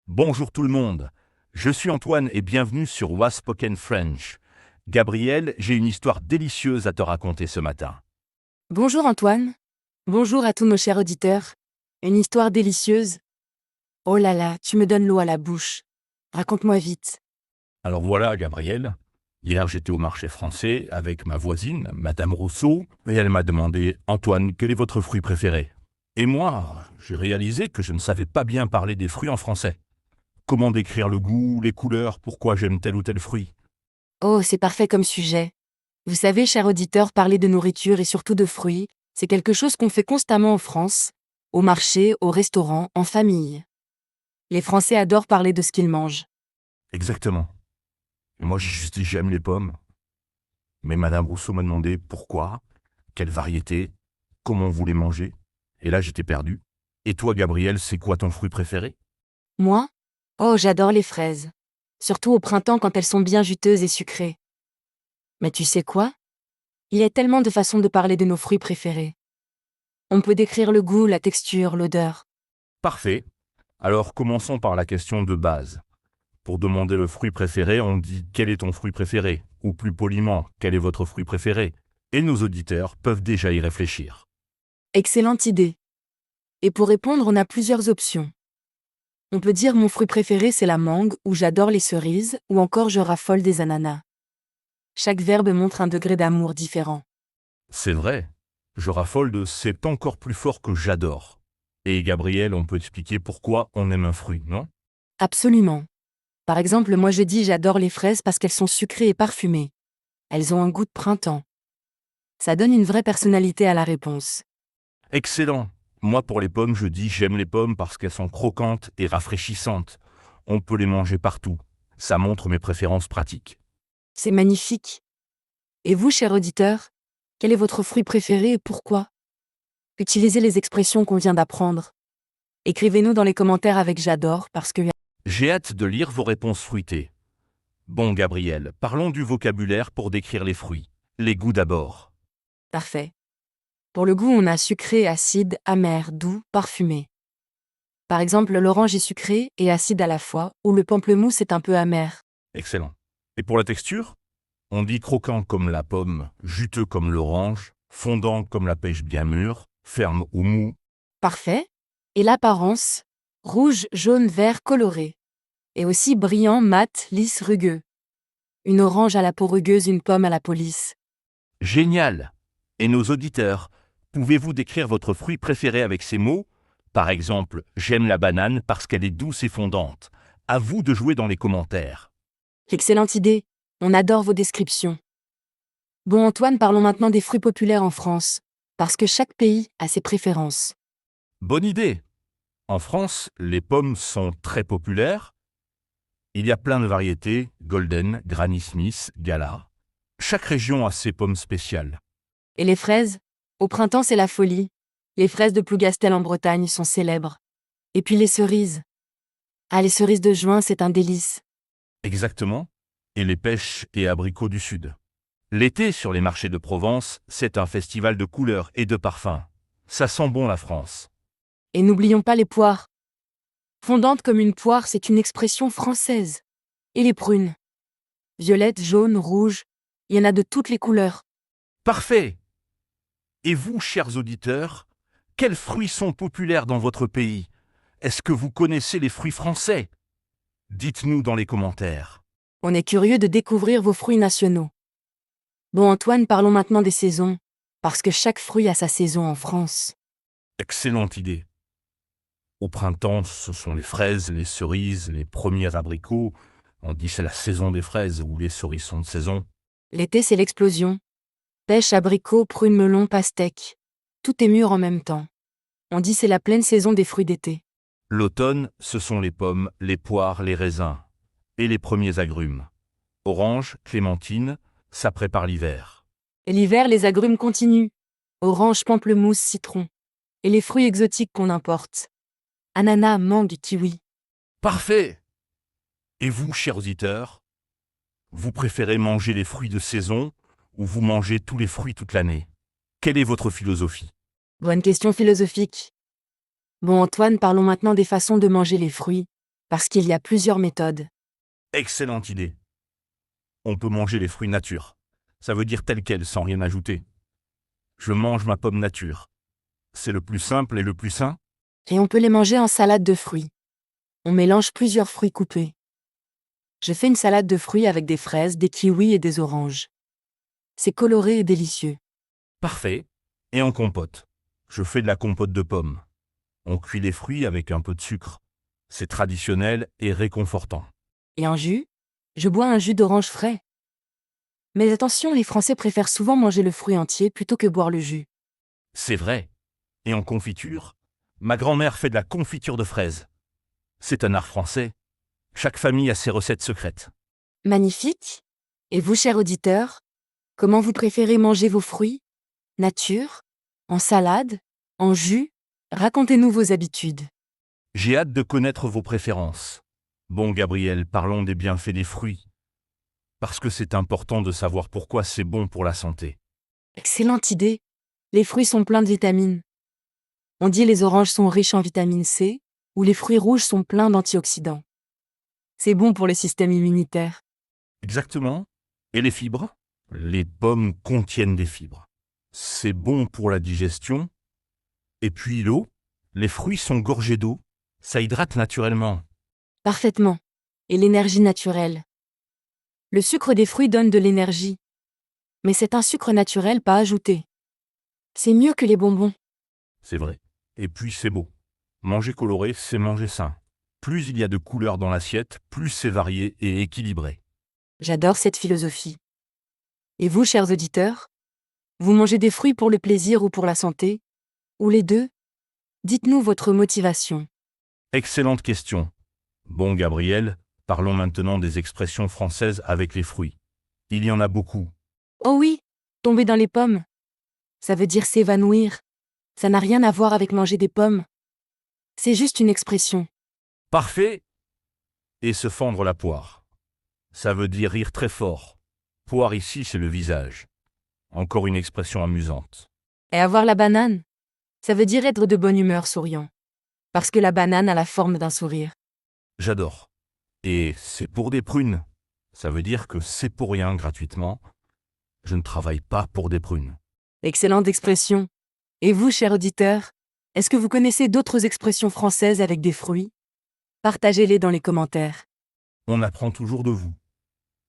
Bonjour tout le monde, je suis Antoine et bienvenue sur Was Spoken French. Gabriel, j'ai une histoire délicieuse à te raconter ce matin. Bonjour Antoine. Bonjour à tous nos chers auditeurs. Une histoire délicieuse. Oh là là, tu me donnes l'eau à la bouche. Raconte-moi vite. Alors voilà Gabriel, hier j'étais au marché français avec ma voisine, Madame Rousseau, et elle m'a demandé « Antoine, quel est votre fruit préféré ?» Et moi, j'ai réalisé que je ne savais pas bien parler des fruits en français. Comment décrire le goût, les couleurs, pourquoi j'aime tel ou tel fruit? Oh, c'est parfait comme sujet. Vous savez, chers auditeurs, parler de nourriture et surtout de fruits, c'est quelque chose qu'on fait constamment en France, au marché, au restaurant, en famille. Les Français adorent parler de ce qu'ils mangent. Exactement. Et moi j'ai juste dit j'aime les pommes. Mais Madame Rousseau m'a demandé pourquoi, quelle variété, comment vous les mangez. Et là, j'étais perdu. Et toi, Gabriel, c'est quoi ton fruit préféré? Moi? Oh, j'adore les fraises. Surtout au printemps quand elles sont bien juteuses et sucrées. Mais tu sais quoi? Il y a tellement de façons de parler de nos fruits préférés. On peut décrire le goût, la texture, l'odeur. Parfait. Alors, commençons par la question de base. Pour demander le fruit préféré, on dit quel est ton fruit préféré? Ou plus poliment, quel est votre fruit préféré? Et nos auditeurs peuvent déjà y réfléchir. Excellente idée. Et pour répondre, on a plusieurs options. On peut dire mon fruit préféré c'est la mangue, ou j'adore les cerises, ou encore je raffole des ananas. Chaque verbe montre un degré d'amour différent. C'est vrai. Je raffole de c'est encore plus fort que j'adore. Et Gabriel, on peut expliquer pourquoi on aime un fruit, non? Absolument. Par exemple, moi je dis j'adore les fraises parce qu'elles sont sucrées et parfumées. Elles ont un goût de printemps. Ça donne une vraie personnalité à la réponse. Excellent. Moi, pour les pommes, je dis j'aime les pommes parce qu'elles sont croquantes et rafraîchissantes. On peut les manger partout. Ça montre mes préférences pratiques. C'est magnifique. Et vous, cher auditeur, quel est votre fruit préféré et pourquoi? Utilisez les expressions qu'on vient d'apprendre. Écrivez-nous dans les commentaires avec j'adore parce que... J'ai hâte de lire vos réponses fruitées. Bon, Gabriel, parlons du vocabulaire pour décrire les fruits. Les goûts d'abord. Parfait. Pour le goût, on a sucré, acide, amer, doux, parfumé. Par exemple, l'orange est sucré et acide à la fois, ou le pamplemousse est un peu amer. Excellent. Et pour la texture? On dit croquant comme la pomme, juteux comme l'orange, fondant comme la pêche bien mûre, ferme ou mou. Parfait. Et l'apparence? Rouge, jaune, vert, coloré. Et aussi brillant, mat, lisse, rugueux. Une orange à la peau rugueuse, une pomme à la peau lisse. Génial! Et nos auditeurs, pouvez-vous décrire votre fruit préféré avec ces mots? Par exemple, j'aime la banane parce qu'elle est douce et fondante. À vous de jouer dans les commentaires. Excellente idée. On adore vos descriptions. Bon Antoine, parlons maintenant des fruits populaires en France. Parce que chaque pays a ses préférences. Bonne idée! En France, les pommes sont très populaires. Il y a plein de variétés, Golden, Granny Smith, Gala. Chaque région a ses pommes spéciales. Et les fraises? Au printemps, c'est la folie. Les fraises de Plougastel en Bretagne sont célèbres. Et puis les cerises. Ah, les cerises de juin, c'est un délice. Exactement. Et les pêches et abricots du Sud. L'été sur les marchés de Provence, c'est un festival de couleurs et de parfums. Ça sent bon la France. Et n'oublions pas les poires. Fondante comme une poire, c'est une expression française. Et les prunes. Violettes, jaunes, rouges. Il y en a de toutes les couleurs. Parfait! Et vous, chers auditeurs, quels fruits sont populaires dans votre pays? Est-ce que vous connaissez les fruits français? Dites-nous dans les commentaires. On est curieux de découvrir vos fruits nationaux. Bon Antoine, parlons maintenant des saisons. Parce que chaque fruit a sa saison en France. Excellente idée. Au printemps, ce sont les fraises, les cerises, les premiers abricots. On dit c'est la saison des fraises ou les cerises sont de saison. L'été, c'est l'explosion. Pêche, abricots, prunes, melons, pastèques. Tout est mûr en même temps. On dit c'est la pleine saison des fruits d'été. L'automne, ce sont les pommes, les poires, les raisins et les premiers agrumes. Orange, clémentine, ça prépare l'hiver. Et l'hiver, les agrumes continuent. Orange, pamplemousse, citron. Et les fruits exotiques qu'on importe. Ananas, mangue, kiwi. Parfait! Et vous, chers auditeurs, vous préférez manger les fruits de saison ou vous mangez tous les fruits toute l'année? Quelle est votre philosophie? Bonne question philosophique. Bon Antoine, parlons maintenant des façons de manger les fruits. Parce qu'il y a plusieurs méthodes. Excellente idée. On peut manger les fruits nature. Ça veut dire tel quel, sans rien ajouter. Je mange ma pomme nature. C'est le plus simple et le plus sain. Et on peut les manger en salade de fruits. On mélange plusieurs fruits coupés. Je fais une salade de fruits avec des fraises, des kiwis et des oranges. C'est coloré et délicieux. Parfait. Et en compote. Je fais de la compote de pommes. On cuit les fruits avec un peu de sucre. C'est traditionnel et réconfortant. Et en jus, je bois un jus d'orange frais. Mais attention, les Français préfèrent souvent manger le fruit entier plutôt que boire le jus. C'est vrai. Et en confiture, ma grand-mère fait de la confiture de fraises. C'est un art français. Chaque famille a ses recettes secrètes. Magnifique. Et vous, chers auditeurs, comment vous préférez manger vos fruits? Nature? En salade? En jus? Racontez-nous vos habitudes. J'ai hâte de connaître vos préférences. Bon, Gabriel, parlons des bienfaits des fruits. Parce que c'est important de savoir pourquoi c'est bon pour la santé. Excellente idée. Les fruits sont pleins de vitamines. On dit les oranges sont riches en vitamine C, ou les fruits rouges sont pleins d'antioxydants. C'est bon pour le système immunitaire. Exactement. Et les fibres? Les pommes contiennent des fibres. C'est bon pour la digestion. Et puis l'eau? Les fruits sont gorgés d'eau. Ça hydrate naturellement. Parfaitement. Et l'énergie naturelle. Le sucre des fruits donne de l'énergie. Mais c'est un sucre naturel pas ajouté. C'est mieux que les bonbons. C'est vrai. Et puis c'est beau. Manger coloré, c'est manger sain. Plus il y a de couleurs dans l'assiette, plus c'est varié et équilibré. J'adore cette philosophie. Et vous, chers auditeurs? Vous mangez des fruits pour le plaisir ou pour la santé? Ou les deux? Dites-nous votre motivation. Excellente question. Bon, Gabriel, parlons maintenant des expressions françaises avec les fruits. Il y en a beaucoup. Oh oui, tomber dans les pommes. Ça veut dire s'évanouir. Ça n'a rien à voir avec manger des pommes. C'est juste une expression. Parfait. Et se fendre la poire. Ça veut dire rire très fort. Poire ici, c'est le visage. Encore une expression amusante. Et avoir la banane? Ça veut dire être de bonne humeur souriant. Parce que la banane a la forme d'un sourire. J'adore. Et c'est pour des prunes. Ça veut dire que c'est pour rien gratuitement. Je ne travaille pas pour des prunes. Excellente expression. Et vous, chers auditeurs, est-ce que vous connaissez d'autres expressions françaises avec des fruits? Partagez-les dans les commentaires. On apprend toujours de vous.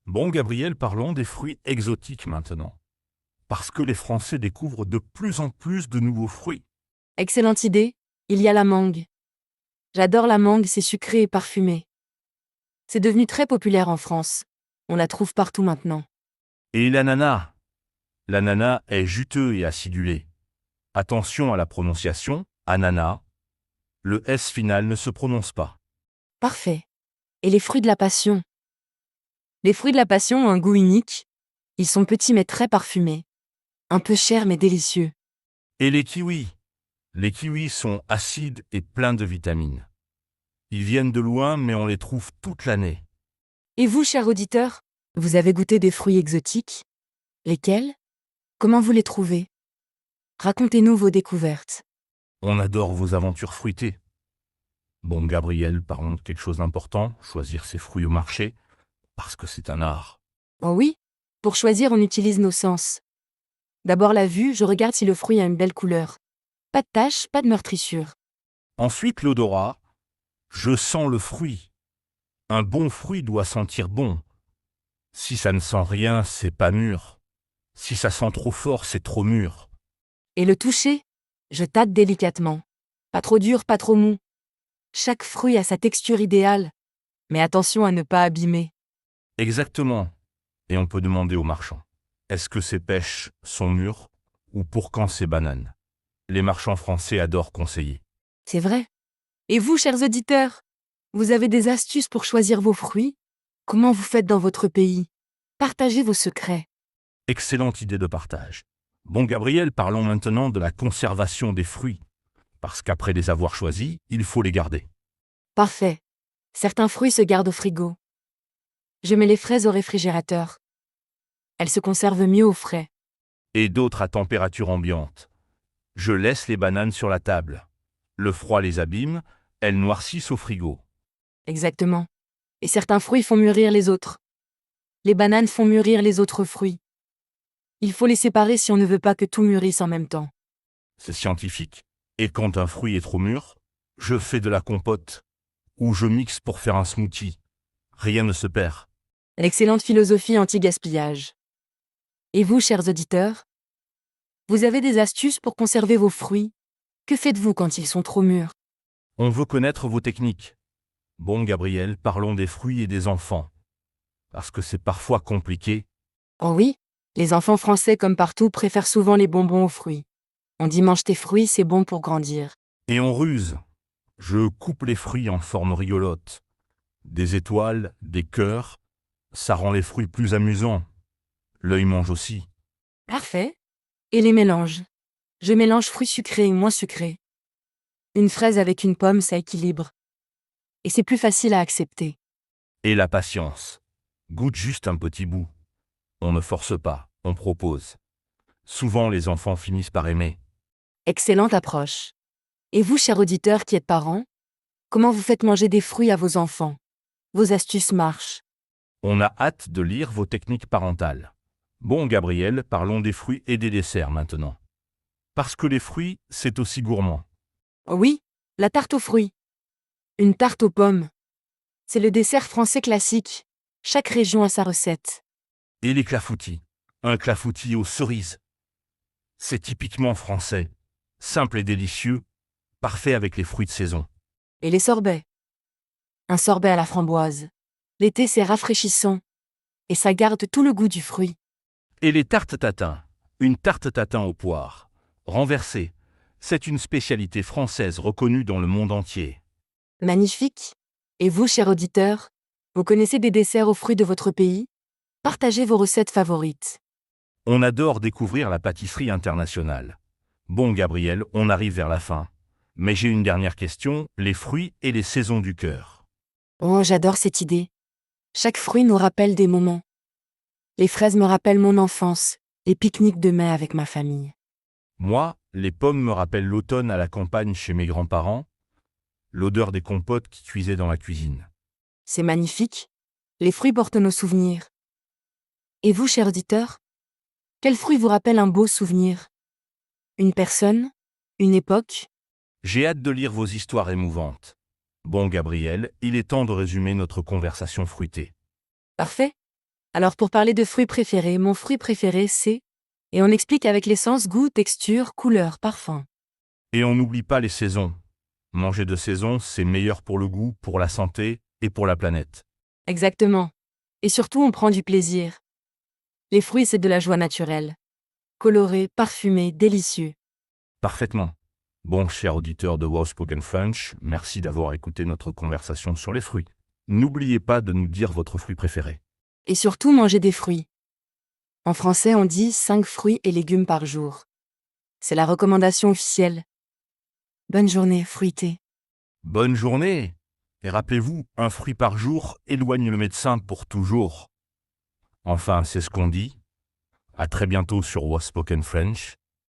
Bon, Gabriel, parlons des fruits exotiques maintenant. Parce que les Français découvrent de plus en plus de nouveaux fruits. Excellente idée, il y a la mangue. J'adore la mangue, c'est sucré et parfumé. C'est devenu très populaire en France. On la trouve partout maintenant. Et l'ananas. L'ananas est juteux et acidulé. Attention à la prononciation, ananas. Le S final ne se prononce pas. Parfait. Et les fruits de la passion? Les fruits de la passion ont un goût unique. Ils sont petits mais très parfumés. Un peu chers mais délicieux. Et les kiwis. Les kiwis sont acides et pleins de vitamines. Ils viennent de loin mais on les trouve toute l'année. Et vous, chers auditeurs, vous avez goûté des fruits exotiques? Lesquels? Comment vous les trouvez? Racontez-nous vos découvertes. On adore vos aventures fruitées. Bon, Gabriel, parlons de quelque chose d'important, choisir ses fruits au marché, parce que c'est un art. Oh oui, pour choisir, on utilise nos sens. D'abord la vue, je regarde si le fruit a une belle couleur. Pas de taches, pas de meurtrissure. Ensuite, l'odorat. Je sens le fruit. Un bon fruit doit sentir bon. Si ça ne sent rien, c'est pas mûr. Si ça sent trop fort, c'est trop mûr. Et le toucher? Je tâte délicatement. Pas trop dur, pas trop mou. Chaque fruit a sa texture idéale. Mais attention à ne pas abîmer. Exactement. Et on peut demander aux marchands. Est-ce que ces pêches sont mûres ou pour quand ces bananes? Les marchands français adorent conseiller. C'est vrai. Et vous, chers auditeurs, vous avez des astuces pour choisir vos fruits? Comment vous faites dans votre pays? Partagez vos secrets. Excellente idée de partage. Bon, Gabriel, parlons maintenant de la conservation des fruits. Parce qu'après les avoir choisis, il faut les garder. Parfait. Certains fruits se gardent au frigo. Je mets les fraises au réfrigérateur. Elles se conservent mieux au frais. Et d'autres à température ambiante. Je laisse les bananes sur la table. Le froid les abîme, elles noircissent au frigo. Exactement. Et certains fruits font mûrir les autres. Les bananes font mûrir les autres fruits. Il faut les séparer si on ne veut pas que tout mûrisse en même temps. C'est scientifique. Et quand un fruit est trop mûr, je fais de la compote. Ou je mixe pour faire un smoothie. Rien ne se perd. L'excellente philosophie anti-gaspillage. Et vous, chers auditeurs? Vous avez des astuces pour conserver vos fruits? Que faites-vous quand ils sont trop mûrs? On veut connaître vos techniques. Bon, Gabriel, parlons des fruits et des enfants. Parce que c'est parfois compliqué. Oh oui, les enfants français comme partout préfèrent souvent les bonbons aux fruits. On dit mange tes fruits, c'est bon pour grandir. Et on ruse. Je coupe les fruits en forme rigolote. Des étoiles, des cœurs, ça rend les fruits plus amusants. L'œil mange aussi. Parfait. Et les mélanges? Je mélange fruits sucrés et moins sucrés. Une fraise avec une pomme, ça équilibre. Et c'est plus facile à accepter. Et la patience. Goûte juste un petit bout. On ne force pas, on propose. Souvent les enfants finissent par aimer. Excellente approche. Et vous, chers auditeurs qui êtes parents, comment vous faites manger des fruits à vos enfants? Vos astuces marchent. On a hâte de lire vos techniques parentales. Bon, Gabriel, parlons des fruits et des desserts maintenant. Parce que les fruits, c'est aussi gourmand. Oui, la tarte aux fruits. Une tarte aux pommes. C'est le dessert français classique. Chaque région a sa recette. Et les clafoutis. Un clafoutis aux cerises. C'est typiquement français. Simple et délicieux. Parfait avec les fruits de saison. Et les sorbets. Un sorbet à la framboise. L'été, c'est rafraîchissant. Et ça garde tout le goût du fruit. Et les tartes tatin. Une tarte tatin aux poires. Renversée. C'est une spécialité française reconnue dans le monde entier. Magnifique. Et vous, chers auditeurs, vous connaissez des desserts aux fruits de votre pays? Partagez vos recettes favorites. On adore découvrir la pâtisserie internationale. Bon, Gabriel, on arrive vers la fin. Mais j'ai une dernière question, les fruits et les saisons du cœur. Oh, j'adore cette idée. Chaque fruit nous rappelle des moments. Les fraises me rappellent mon enfance, les pique-niques de mai avec ma famille. Moi, les pommes me rappellent l'automne à la campagne chez mes grands-parents, l'odeur des compotes qui cuisaient dans la cuisine. C'est magnifique. Les fruits portent nos souvenirs. Et vous, chers auditeurs? Quel fruit vous rappelle un beau souvenir? Une personne? Une époque? J'ai hâte de lire vos histoires émouvantes. Bon, Gabriel, il est temps de résumer notre conversation fruitée. Parfait. Alors pour parler de fruits préférés, mon fruit préféré c'est... Et on explique avec l'essence, goût, texture, couleur, parfum. Et on n'oublie pas les saisons. Manger de saison, c'est meilleur pour le goût, pour la santé et pour la planète. Exactement. Et surtout, on prend du plaisir. Les fruits, c'est de la joie naturelle. Coloré, parfumé, délicieux. Parfaitement. Bon, cher auditeur de Wow Spoken French, merci d'avoir écouté notre conversation sur les fruits. N'oubliez pas de nous dire votre fruit préféré. Et surtout, manger des fruits. En français, on dit 5 fruits et légumes par jour. C'est la recommandation officielle. Bonne journée, fruitée. Bonne journée! Et rappelez-vous, un fruit par jour éloigne le médecin pour toujours. Enfin, c'est ce qu'on dit. À très bientôt sur Wow Spoken French.